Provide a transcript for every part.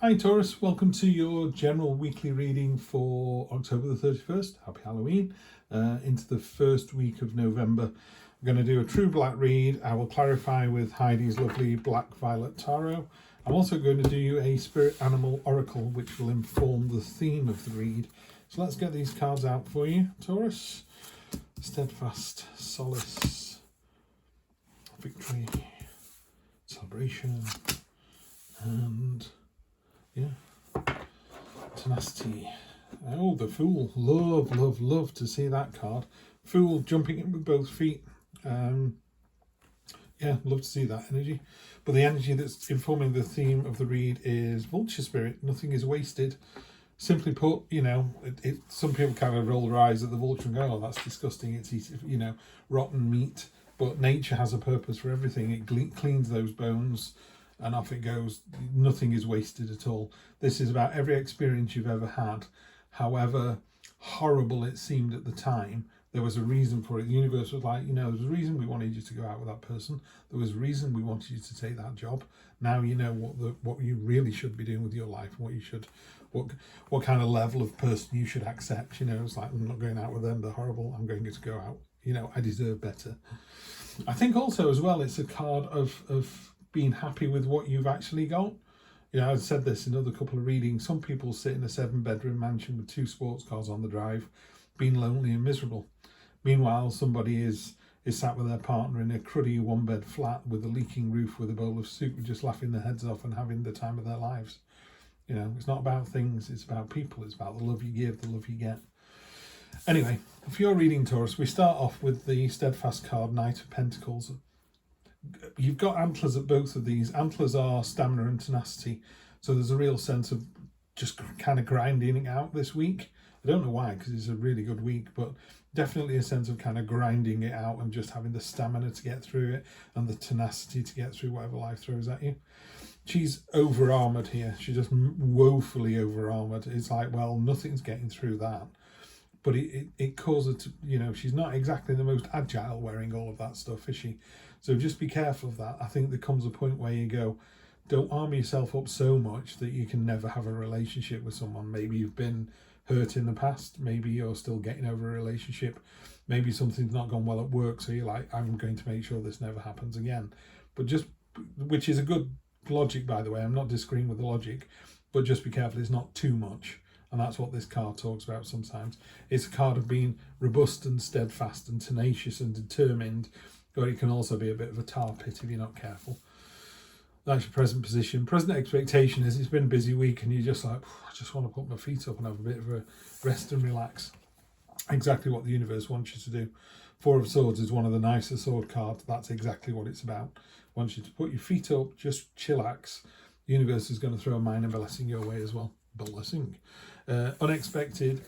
Hi Taurus, welcome to your general weekly reading for October the 31st. Happy Halloween. Into the first week of November. I'm going to do a True Black read. I will clarify with Heidi's lovely Black Violet Tarot. I'm also going to do you a Spirit Animal Oracle, which will inform the theme of the read. So let's get these cards out for you, Taurus. Steadfast, Solace, Victory, Celebration, and Tenacity. Oh, the Fool. Love, love, love to see that card. Fool jumping in with both feet. Love to see that energy. But the energy that's informing the theme of the read is Vulture Spirit. Nothing is wasted. Simply put, some people kind of roll their eyes at the vulture and go, oh, that's disgusting. It's, rotten meat. But nature has a purpose for everything. It cleans those bones and off it goes. Nothing is wasted at all. This is about every experience you've ever had. However horrible it seemed at the time, there was a reason for it. The universe was like, there was a reason we wanted you to go out with that person. There was a reason we wanted you to take that job. Now you know what you really should be doing with your life, what kind of level of person you should accept. It's like, I'm not going out with them, they're horrible, I'm going to go out. I deserve better. I think also as well, it's a card of being happy with what you've actually got. I've said this in another couple of readings. Some people sit in a 7-bedroom mansion with 2 sports cars on the drive, being lonely and miserable. Meanwhile, somebody is sat with their partner in a cruddy 1-bed flat with a leaking roof with a bowl of soup, just laughing their heads off and having the time of their lives. It's not about things, it's about people. It's about the love you give, the love you get. Anyway, for your reading, Taurus, we start off with the Steadfast card, Knight of Pentacles. You've got antlers at both of these. Antlers are stamina and tenacity. So there's a real sense of just kind of grinding it out this week. I don't know why, because it's a really good week, but definitely a sense of kind of grinding it out and just having the stamina to get through it and the tenacity to get through whatever life throws at you. She's over-armoured here. She's just woefully over-armoured. It's like, well, nothing's getting through that. But it causes, she's not exactly the most agile wearing all of that stuff, is she? So just be careful of that. I think there comes a point where you go, don't arm yourself up so much that you can never have a relationship with someone. Maybe you've been hurt in the past. Maybe you're still getting over a relationship. Maybe something's not gone well at work. So you're like, I'm going to make sure this never happens again. But which is a good logic, by the way. I'm not disagreeing with the logic, but just be careful. It's not too much. And that's what this card talks about sometimes. It's a card of being robust and steadfast and tenacious and determined, but it can also be a bit of a tar pit if you're not careful. That's your present position. Present expectation is it's been a busy week and you're just like, I just want to put my feet up and have a bit of a rest and relax. Exactly what the universe wants you to do. 4 of Swords is one of the nicer sword cards. That's exactly what it's about. Wants you to put your feet up, just chillax. The universe is going to throw a minor blessing your way as well. Blessing. Unexpected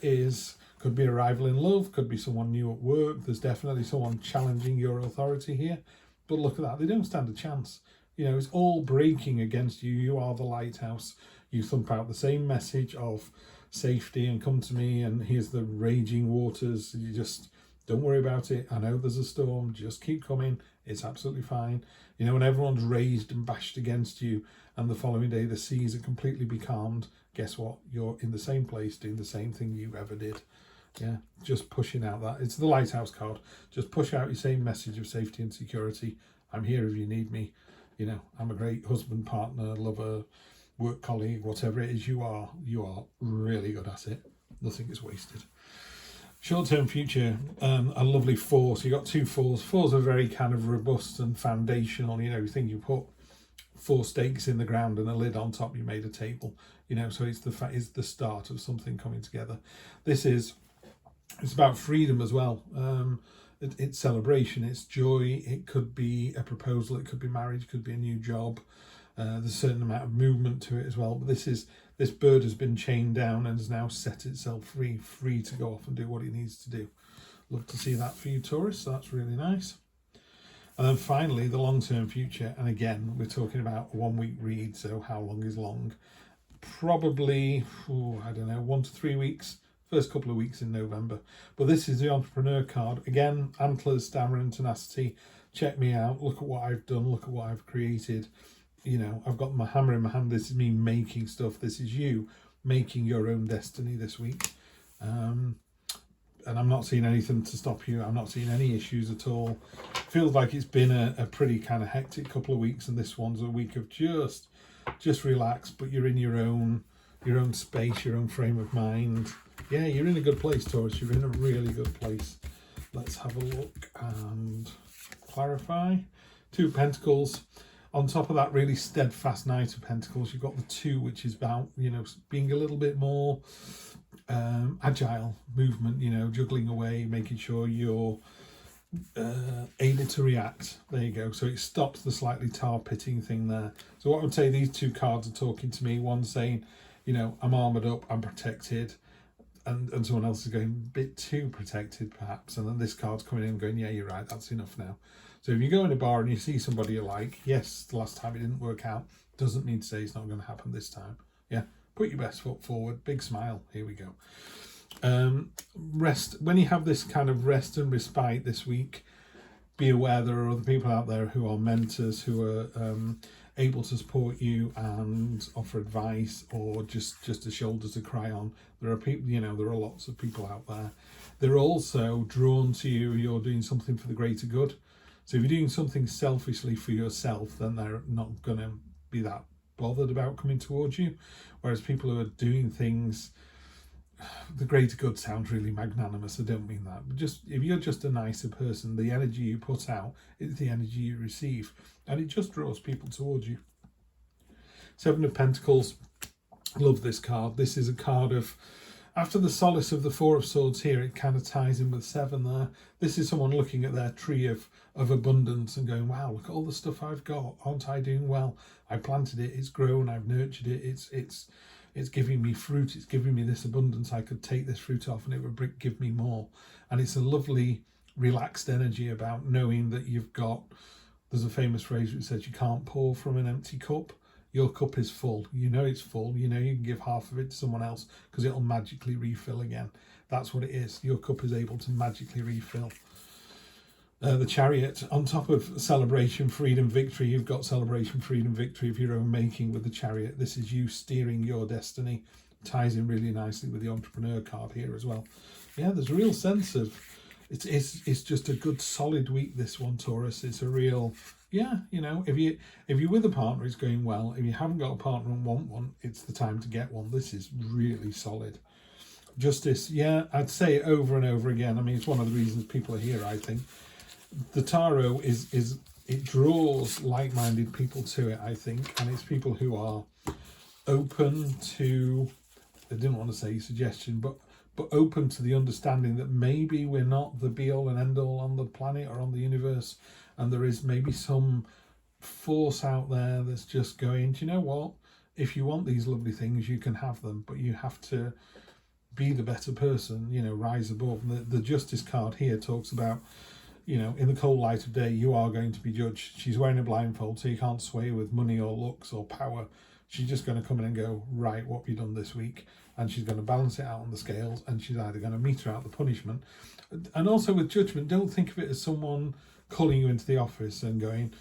could be a rival in love, could be someone new at work. There's definitely someone challenging your authority here. But look at that, they don't stand a chance. It's all breaking against you. You are the lighthouse. You thump out the same message of safety and come to me and here's the raging waters. You just don't worry about it. I know there's a storm. Just keep coming. It's absolutely fine. When everyone's raged and bashed against you and the following day the seas are completely becalmed, guess what? You're in the same place doing the same thing you ever did. Yeah, just pushing out that. It's the lighthouse card. Just push out your same message of safety and security. I'm here if you need me. I'm a great husband, partner, lover, work colleague, whatever it is you are really good at it. Nothing is wasted. Short-term future, a lovely 4. So you got 2 4s. 4s are very kind of robust and foundational. You think you put 4 stakes in the ground and a lid on top, you made a table. So it's the start of something coming together. It's about freedom as well. It's celebration, it's joy. It could be a proposal, it could be marriage, it could be a new job. There's a certain amount of movement to it as well. But this bird has been chained down and has now set itself free to go off and do what it needs to do. Love to see that for you, Taurus. So that's really nice. And then finally, the long-term future. And again, we're talking about a 1-week read. So how long is long? Probably, 1 to 3 weeks. First couple of weeks in November. But this is the entrepreneur card. Again, antlers, stamina and tenacity. Check me out. Look at what I've done. Look at what I've created. you know, I've got my hammer in my hand. This is me making stuff. This is you making your own destiny this week. And I'm not seeing anything to stop you. I'm not seeing any issues at all. Feels like it's been a pretty kind of hectic couple of weeks, and this one's a week of just relax, but you're in your own space, your own frame of mind. Yeah, you're in a good place, Taurus. You're in a really good place. Let's have a look and clarify. Two of Pentacles. On top of that really steadfast Knight of Pentacles, you've got the Two, which is about, you know, being a little bit more agile movement, you know, juggling away, making sure you're able to react. There you go. So it stops the slightly tar pitting thing there. So what I would say, these two cards are talking to me. One saying, you know, I'm armored up, I'm protected, and someone else is going a bit too protected perhaps. And then this card's coming in and going, yeah, you're right, that's enough now. So if you go in a bar and you see somebody you like, yes, the last time it didn't work out, doesn't mean to say it's not going to happen this time. Yeah, put your best foot forward, big smile, here we go. Rest. When you have this kind of rest and respite this week, be aware there are other people out there who are mentors, who are able to support you and offer advice, or just a shoulder to cry on. There are people, you know, there are lots of people out there. They're also drawn to you. You're doing something for the greater good. So if you're doing something selfishly for yourself, then they're not going to be that bothered about coming towards you. Whereas people who are doing things, the greater good sounds really magnanimous. I don't mean that. But just if you're just a nicer person, the energy you put out is the energy you receive, and it just draws people towards you. Seven of Pentacles. Love this card. This is a card of, after the solace of the Four of Swords here, it kind of ties in with seven there. This is someone looking at their tree of abundance and going, wow, look at all the stuff I've got. Aren't I doing well? I planted it, it's grown, I've nurtured it, it's giving me fruit, it's giving me this abundance. I could take this fruit off and it would give me more. And it's a lovely, relaxed energy about knowing that you've got, there's a famous phrase which says you can't pour from an empty cup. Your cup is full. You know it's full. You know you can give half of it to someone else because it'll magically refill again. That's what it is. Your cup is able to magically refill. The Chariot, on top of celebration, freedom, victory, you've got celebration, freedom, victory of your own making with the Chariot. This is you steering your destiny. Ties in really nicely with the Entrepreneur card here as well. Yeah, there's a real sense of, it's just a good solid week, this one, Taurus. It's a real, yeah, you know, if you're with a partner, it's going well. If you haven't got a partner and want one, it's the time to get one. This is really solid. Justice, yeah, I'd say it over and over again. I mean, it's one of the reasons people are here, I think. The tarot is it draws like-minded people to it, I think, and it's people who are open to, I didn't want to say suggestion, but open to the understanding that maybe we're not the be-all and end-all on the planet or on the universe, and there is maybe some force out there that's just going, do you know what? If you want these lovely things, you can have them, but you have to be the better person, you know, rise above. And the Justice card here talks about, you know, in the cold light of day, you are going to be judged. She's wearing a blindfold, so you can't sway with money or looks or power. She's just going to come in and go, right, what have you done this week? And she's going to balance it out on the scales, and she's either going to meter out the punishment. And also with judgment, don't think of it as someone calling you into the office and going,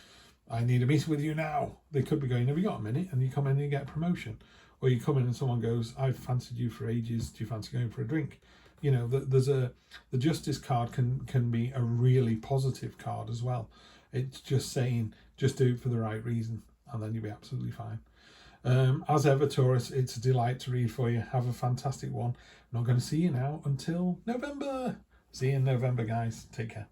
I need a meeting with you now. They could be going, have you got a minute? And you come in and you get a promotion. Or you come in and someone goes, I've fancied you for ages. Do you fancy going for a drink? You know, the Justice card can be a really positive card as well. It's just saying, just do it for the right reason, and then you'll be absolutely fine. As ever, Taurus, it's a delight to read for you. Have a fantastic one. I'm not going to see you now until November. See you in November, guys. Take care.